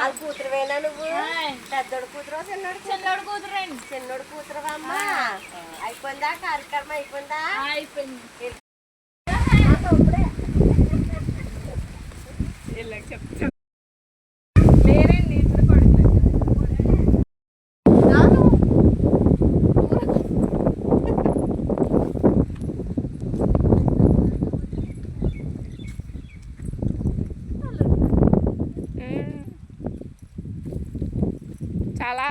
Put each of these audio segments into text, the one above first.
అది కూతురువేనా నువ్వు? పెద్దోడు కూతురు చిన్నోడు కూతురు చిన్నోడు కూతురు అమ్మా. అయిపోయిందా కార్యక్రమం? అయిపోయిందా? అయిపోయింది. లేరండి ఇద్దరు కొడుకులు. చాలా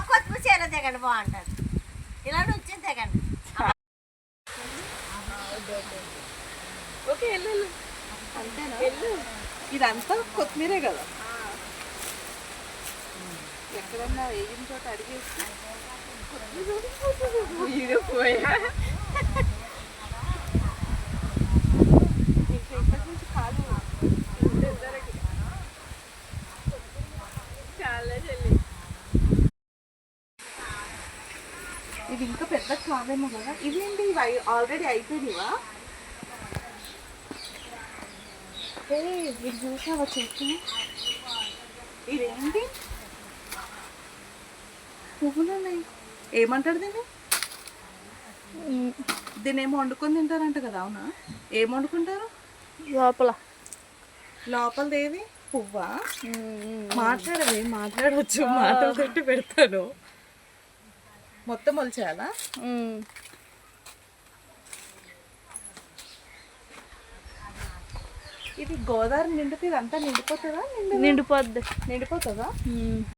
కొత్త చీర దిగండి బాగుంటుంది. ఇలా నుంచి దిగండి. ఓకే వెళ్ళు అంతేనా? వెళ్ళు. ఇదంతా కొత్తిమీరే కదా, ఎక్కడన్నా వేగిన చోట అడిగేసి పోయా. ఇప్పటి నుంచి కాదు చాలా చెల్లి. ఇది ఇంకా పెద్ద కాదేమో కదా. ఇవేంటి ఇవి ఆల్రెడీ అయిపోయినవా? ఇది చూసావా చెట్టు? ఇదేంటి పువ్వులు ఉన్నాయి. ఏమంటారు దీన్ని? దీన్ని ఏమో వండుకొని తింటారంట కదా. అవునా? ఏం వండుకుంటారు? లోపలదేవి పువ్వా? మాట్లాడవి, మాట్లాడవచ్చు. మాటలు తట్టి పెడతాను. మొత్తం మొలిచేయాలా? ఇది గోదావరి నిండితే ఇదంతా నిండిపోతుందా? నిండిపోతుందా?